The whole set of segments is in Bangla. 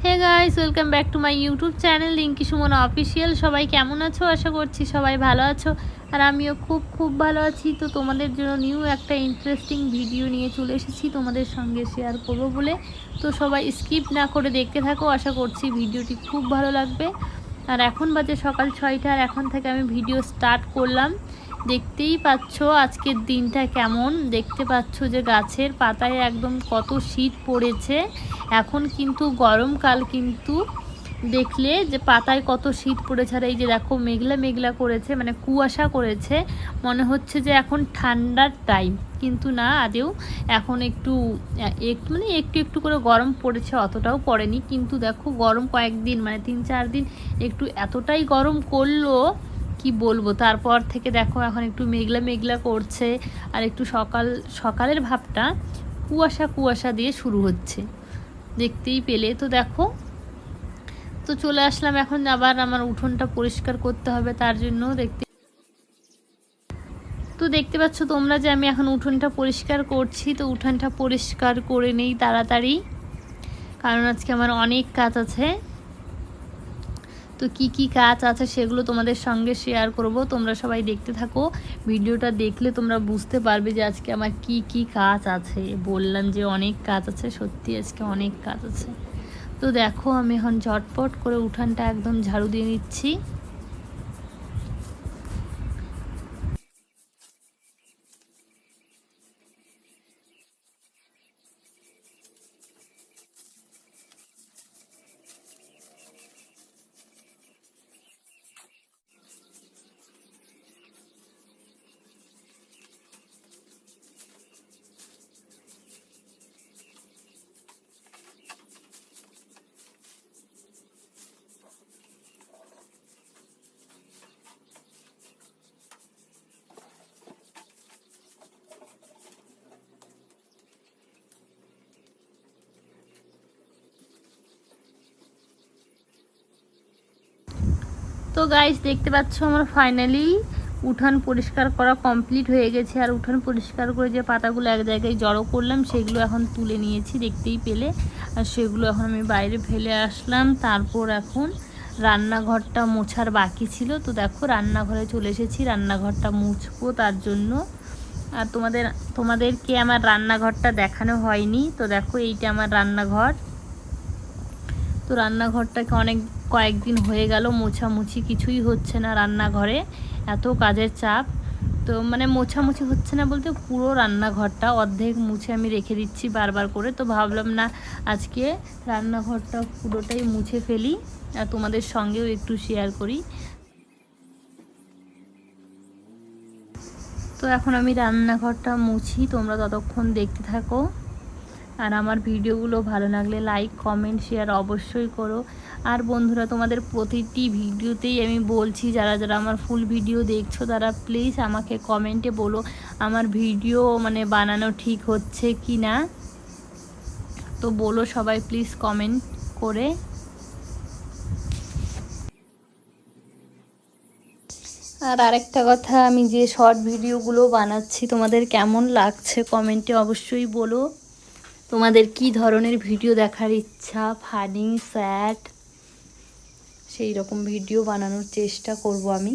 Hey guys, welcome back to my YouTube channel Rinki Suman official. সবাই কেমন আছো? আশা করছি সবাই ভালো আছো, আর আমিও খুব খুব ভালো আছি। তো তোমাদের জন্য নিউ একটা ইন্টারেস্টিং ভিডিও নিয়ে চলে এসেছি তোমাদের সঙ্গে শেয়ার করবো বলে। তো সবাই স্কিপ না করে দেখতে থাকো, আশা করছি ভিডিওটি খুব ভালো লাগবে। আর এখন বাজে সকাল 6টা, আর এখন থেকে আমি ভিডিও স্টার্ট করলাম। দেখতেই পাচ্ছ আজকের দিনটা কেমন, দেখতে পাচ্ছ যে গাছের পাতায় একদম কত শীত পড়েছে। এখন কিন্তু গরমকাল, কিন্তু দেখলে যে পাতায় কত শীত পড়েছে। আর এই যে দেখো মেঘলা মেঘলা করেছে, মানে কুয়াশা করেছে, মনে হচ্ছে যে এখন ঠান্ডার টাইম, কিন্তু না, আদেও এখন একটু মানে একটু একটু করে গরম পড়েছে, অতটাও পড়েনি। কিন্তু দেখো গরম কয়েকদিন, মানে 3-4 দিন একটু এতটাই গরম করলো কি বলবো। তারপর থেকে দেখো এখন একটু মেঘলা মেঘলা করছে, আর একটু সকালের ভাবটা কুয়াশা কুয়াশা দিয়ে শুরু হচ্ছে, দেখতেই পেলে। তো দেখো, তো চলে আসলাম এখন, আবার আমার উঠোনটা পরিষ্কার করতে হবে, তার জন্য দেখতে পাচ্ছ তোমরা যে আমি এখন উঠোনটা পরিষ্কার করছি। তো উঠোনটা পরিষ্কার করে নেই তাড়াতাড়ি, কারণ আজকে আমার অনেক কাজ আছে। তো কি কি কাজ আছে সেগুলো তোমাদের সঙ্গে শেয়ার করব, তোমরা সবাই দেখতে থাকো। ভিডিওটা দেখলে তোমরা বুঝতে পারবে যে আজকে আমার কি কি কাজ আছে। বললাম যে অনেক কাজ আছে, সত্যি আজকে অনেক কাজ আছে। তো দেখো আমি এখন ঝটপট করে উঠানটা একদম ঝাড়ু দিয়ে নিচ্ছি। তো গাইস দেখতে পাচ্ছ আমার ফাইনালি উঠান পরিষ্কার করা কমপ্লিট হয়ে গেছে। আর উঠান পরিষ্কার করে যে পাতাগুলো এক জায়গায় জড়ো করলাম সেগুলো এখন তুলে নিয়েছি, দেখতেই পেলে। আর সেগুলো এখন আমি বাইরে ফেলে আসলাম। তারপর এখন রান্নাঘরটা মোছার বাকি ছিল, তো দেখো রান্নাঘরে চলে এসেছি, রান্নাঘরটা মুছবো তার জন্য। আর তোমাদেরকে আমার রান্নাঘরটা দেখানো হয়নি। তো দেখো এইটা আমার রান্নাঘর। তো রান্নাঘরটাকে কয়েকদিন হয়ে গেল মোছামুছি কিছুই হচ্ছে না রান্নাঘরে, এত কাজের চাপ। তো মানে মোছামুছি হচ্ছে না বলতে পুরো রান্নাঘরটা অর্ধেক মুছে আমি রেখে দিচ্ছি বারবার করে। তো ভাবলাম না আজকে রান্নাঘরটা পুরোটাই মুছে ফেলি, আর তোমাদের সঙ্গেও একটু শেয়ার করি। তো এখন আমি রান্নাঘরটা মুছি, তোমরা ততক্ষণ দেখতে থাকো। আর আমার ভিডিওগুলো ভালো লাগলে লাইক কমেন্ট শেয়ার অবশ্যই করো। আর বন্ধুরা, তোমাদের প্রতিটি ভিডিওতেই আমি বলছি, যারা যারা আমার ফুল ভিডিও দেখছো তারা প্লিজ আমাকে কমেন্টে বলো আমার ভিডিও মানে বানানো ঠিক হচ্ছে কি না। তো বলো সবাই প্লিজ কমেন্ট করে। আর আরেকটা কথা, আমি যে শর্ট ভিডিওগুলো বানাচ্ছি তোমাদের কেমন লাগছে কমেন্টে অবশ্যই বলো। তোমাদের কি ধরনের ভিডিও দেখার ইচ্ছা, ফানি, স্যাড, সেই রকম ভিডিও বানানোর চেষ্টা করব আমি।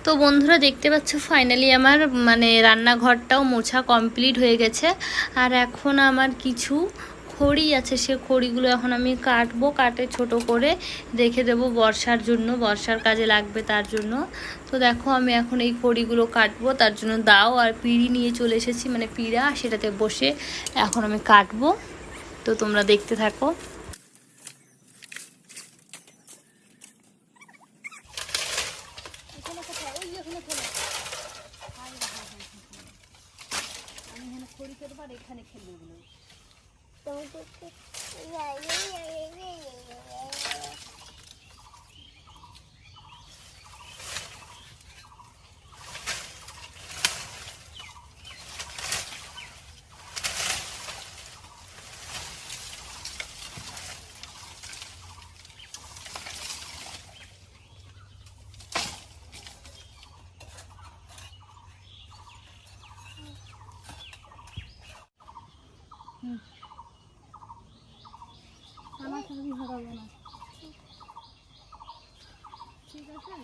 তো বন্ধুরা দেখতে পাচ্ছ ফাইনালি আমার মানে রান্নাঘরটাও মোছা কমপ্লিট হয়ে গেছে। আর এখন আমার কিছু খড়ি আছে, সে খড়িগুলো এখন আমি কাটবো, কাটে ছোট করে রেখে দেবো বর্ষার জন্য, বর্ষার কাজে লাগবে তার জন্য। তো দেখো আমি এখন এই খড়িগুলো কাটবো, তার জন্য দাও আর পিঁড়ি নিয়ে চলে এসেছি, মানে পিঁড়া, সেটাতে বসে এখন আমি কাটবো। তো তোমরা দেখতে থাকো। খড়ি কেটে আর এখানে খেলবে এগুলো। আমার সবই হারাবো না, ঠিক আছে?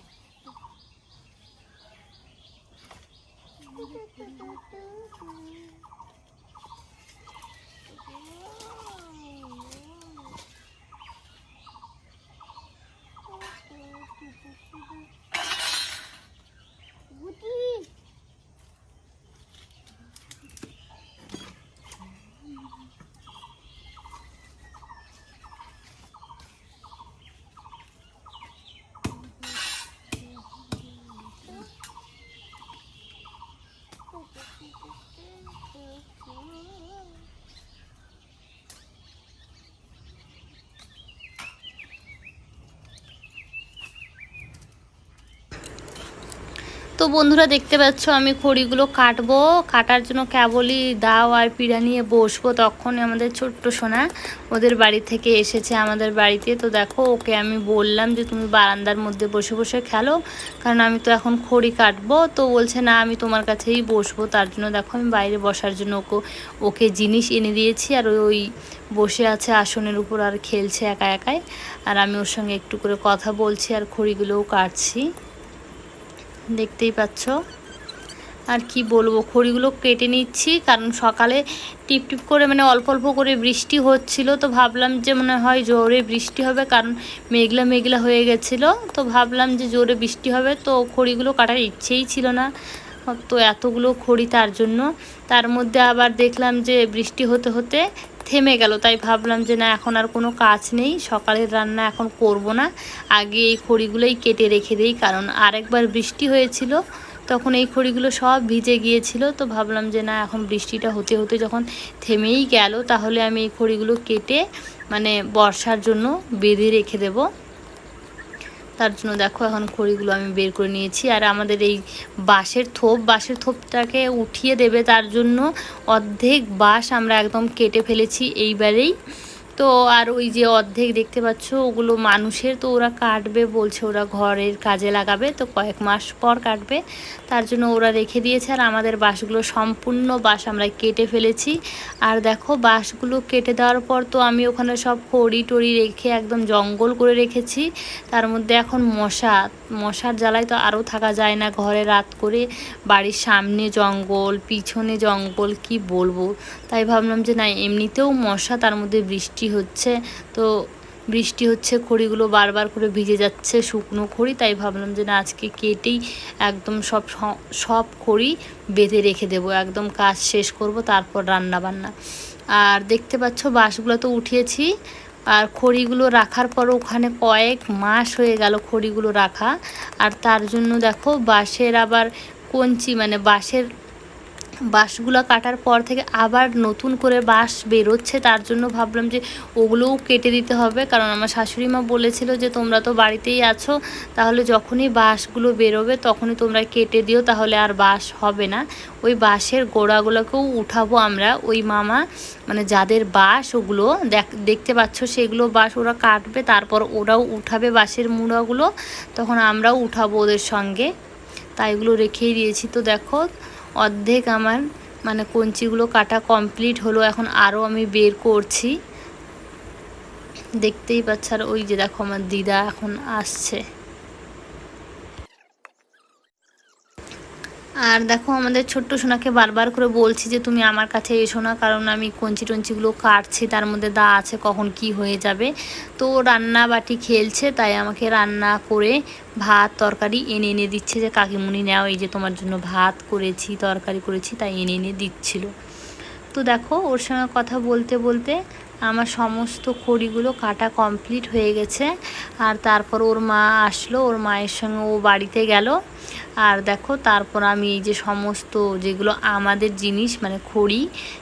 তো বন্ধুরা দেখতে পাচ্ছ আমি খড়িগুলো কাটবো, কাটার জন্য কেবলই দাও আর পিঁড়া নিয়ে বসবো, তখনই আমাদের ছোট্ট সোনা ওদের বাড়ি থেকে এসেছে আমাদের বাড়িতে। তো দেখো ওকে আমি বললাম যে তুমি বারান্দার মধ্যে বসে বসে খেলো, কারণ আমি তো এখন খড়ি কাটবো। তো বলছে না আমি তোমার কাছেই বসবো, তার জন্য দেখো আমি বাইরে বসার জন্য ওকে জিনিস এনে দিয়েছি, আর ওই বসে আছে আসনের উপর আর খেলছে একা একাই, আর আমি ওর সঙ্গে একটু করে কথা বলছি আর খড়িগুলোও কাটছি, দেখতেই পাচ্ছ। আর কি বলবো, খড়িগুলো কেটে নিচ্ছি, কারণ সকালে টিপ টিপ করে মানে অল্প অল্প করে বৃষ্টি হচ্ছিল, তো ভাবলাম যে মনে হয় জোরে বৃষ্টি হবে, কারণ মেঘলা মেঘলা হয়ে গেছিলো, তো ভাবলাম যে জোরে বৃষ্টি হবে, তো খড়িগুলো কাটার ইচ্ছেই ছিল না, তো এতগুলো খড়ি তার জন্য। তার মধ্যে আবার দেখলাম যে বৃষ্টি হতে হতে থেমে গেল, তাই ভাবলাম যে না এখন আর কোনো কাজ নেই, সকালের রান্না এখন করব না, আগে এই খড়িগুলোই কেটে রেখে দিই, কারণ আরেকবার বৃষ্টি হয়েছিল তখন এই খড়িগুলো সব ভিজে গিয়েছিল। তো ভাবলাম যে না এখন বৃষ্টিটা হতে হতে যখন থেমেই গেল, তাহলে আমি এই খড়িগুলো কেটে মানে বর্ষার জন্য বেঁধে রেখে দেব। তার জন্য দেখো এখন খড়িগুলো আমি বের করে নিয়েছি, আর আমাদের এই বাঁশের থোপটাকে উঠিয়ে দেবে, তার জন্য অর্ধেক বাঁশ আমরা একদম কেটে ফেলেছি এইবারেই। তো আর ওই যে অর্ধেক দেখতে পাচ্ছ ওগুলো মানুষের, তো ওরা কাটবে বলছে, ওরা ঘরের কাজে লাগাবে, তো কয়েক মাস পর কাটবে, তার জন্য ওরা রেখে দিয়েছে। আর আমাদের বাঁশগুলো সম্পূর্ণ বাঁশ আমরা কেটে ফেলেছি। আর দেখো বাঁশগুলো কেটে দেওয়ার পর তো আমি ওখানে সব খড়ি টড়ি রেখে একদম জঙ্গল করে রেখেছি, তার মধ্যে এখন মশার জ্বালায় তো আরও থাকা যায় না ঘরে, রাত করে বাড়ির সামনে জঙ্গল পিছনে জঙ্গল, কি বলবো। তাই ভাবলাম যে না এমনিতেও মশা, তার মধ্যে বৃষ্টি হচ্ছে, তো বৃষ্টি হচ্ছে খড়িগুলো বারবার করে ভিজে যাচ্ছে শুকনো খড়ি, তাই ভাবলাম যে না আজকে কেটেই একদম সব খড়ি বেঁধে রেখে দেবো, একদম কাজ শেষ করব, তারপর রান্না বান্না। আর দেখতে পাচ্ছ বাঁশগুলো তো উঠিয়েছি, আর খড়িগুলো রাখার পর ওখানে কয়েক মাস হয়ে গেল খড়িগুলো রাখা, আর তার জন্য দেখো বাঁশের আবার কঞ্চি মানে বাঁশগুলো কাটার পর থেকে আবার নতুন করে বাঁশ বেরোচ্ছে, তার জন্য ভাবলাম যে ওগুলোও কেটে দিতে হবে, কারণ আমার শাশুড়ি মা বলেছিল যে তোমরা তো বাড়িতেই আছো, তাহলে যখনই বাঁশগুলো বেরোবে তখনই তোমরা কেটে দিও, তাহলে আর বাঁশ হবে না। ওই বাঁশের গোড়াগুলোকেও উঠাবো আমরা, ওই মামা মানে যাদের বাঁশ ওগুলো দেখতে পাচ্ছ সেগুলো বাঁশ ওরা কাটবে, তারপর ওরাও উঠাবে বাঁশের মুড়াগুলো, তখন আমরাও উঠাবো ওদের সঙ্গে, তাই এগুলো রেখেই দিয়েছি। তো দেখো অর্ধেক আমার মানে কঞ্চিগুলো কাটা কমপ্লিট হলো, এখন আরও আমি বের করছি, দেখতেই পাচ্ছ। আর ওই যে দেখো আমার দিদা এখন আসছে, আর দেখো আমাদের ছোট্ট সোনাকে বারবার করে বলছি যে তুমি আমার কাছে এসো না, কারণ আমি কঞ্চি টঞ্চিগুলো কাটছি, তার মধ্যে দা আছে কখন কি হয়ে যাবে। তো রান্না বাটি খেলছে, তাই আমাকে রান্না করে ভাত তরকারি এনে এনে দিচ্ছে, যে কাকিমুনি নাও এই যে তোমার জন্য ভাত করেছি তরকারি করেছি, তাই এনে এনে দিচ্ছিল। তো দেখো ওর সঙ্গে কথা বলতে বলতে আমার সমস্ত খড়িগুলো কাটা কমপ্লিট হয়ে গেছে। আর তারপর ওর মা আসলো, ওর মায়ের সঙ্গে ও বাড়িতে গেল, আর দেখো তারপর আমি এই যে সমস্ত যেগুলো আমাদের জিনিস মানে খড়ি,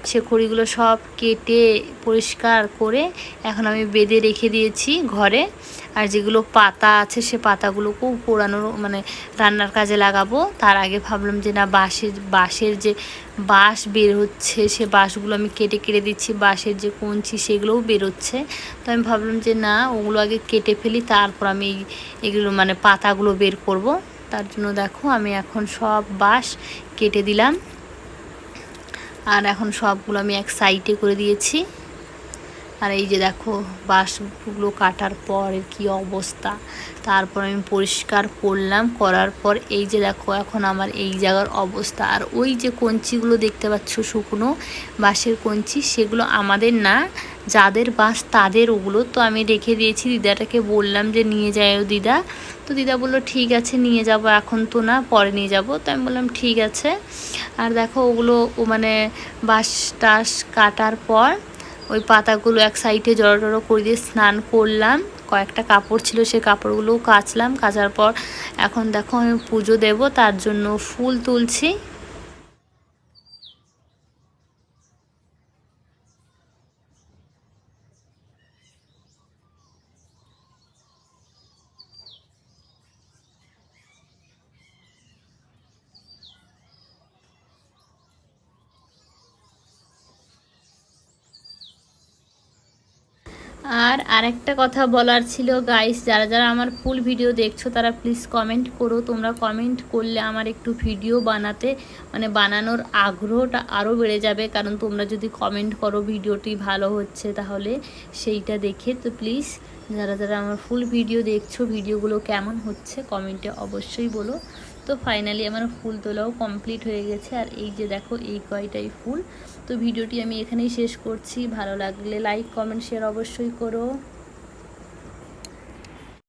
সে খড়িগুলো সব কেটে পরিষ্কার করে এখন আমি বেঁধে রেখে দিয়েছি ঘরে। আর যেগুলো পাতা আছে সে পাতাগুলোকেও পোড়ানোর মানে রান্নার কাজে লাগাবো। তার আগে ভাবলাম যে না বাঁশের যে বাঁশ বের হচ্ছে সে বাঁশগুলো আমি কেটে কেটে দিচ্ছি, বাঁশের যে কঞ্চি সেগুলোও বেরোচ্ছে। তো আমি ভাবলাম যে না ওগুলো আগে কেটে ফেলি, তারপর আমি এগুলো মানে পাতাগুলো বের করব। তার জন্য দেখো আমি এখন সব বাঁশ কেটে দিলাম, আর এখন সবগুলো আমি এক সাইডে করে দিয়েছি। আর এই যে দেখো বাঁশগুলো কাটার পর কি অবস্থা, তারপর আমি পরিষ্কার করলাম, করার পর এই যে দেখো এখন আমার এই জায়গার অবস্থা। আর ওই যে কঞ্চিগুলো দেখতে পাচ্ছ শুকনো বাঁশের কঞ্চি, সেগুলো আমাদের না, যাদের বাঁশ তাদের ওগুলো। তো আমি রেখে দিয়েছি, দিদাটাকে বললাম যে নিয়ে যাও দিদা। তো দিদা বললো ঠিক আছে নিয়ে যাব, এখন তো না পরে নিয়ে যাব। তো আমি বললাম ঠিক আছে। আর দেখো ওগুলো মানে বাঁশ টাশ কাটার পর ওই পাতাগুলো এক সাইডে জড়ো টড়ো করে দিয়ে স্নান করলাম, কয়েকটা কাপড় ছিল সেই কাপড়গুলোও কাচলাম। কাচার পর এখন দেখো আমি পুজো দেব, তার জন্য ফুল তুলছি। আর আরেকটা কথা বলার ছিল গাইস, যারা যারা আমার ফুল ভিডিও দেখছো তারা প্লিজ কমেন্ট করো। তোমরা কমেন্ট করলে আমার একটু ভিডিও বানাতে মানে বানানোর আগ্রহটা আরও বেড়ে যাবে, কারণ তোমরা যদি কমেন্ট করো ভিডিওটি ভালো হচ্ছে তাহলে সেইটা দেখে। তো প্লিজ যারা যারা আমার ফুল ভিডিও দেখছো ভিডিওগুলো কেমন হচ্ছে কমেন্টে অবশ্যই বলো। তো ফাইনালি আমার ফুল তোলাও কমপ্লিট হয়ে গেছে। আর এই যে দেখো এই কয়টাই ফুল। তো ভিডিওটি আমি এখানেই শেষ করছি, ভালো লাগলে লাইক কমেন্ট শেয়ার অবশ্যই করো।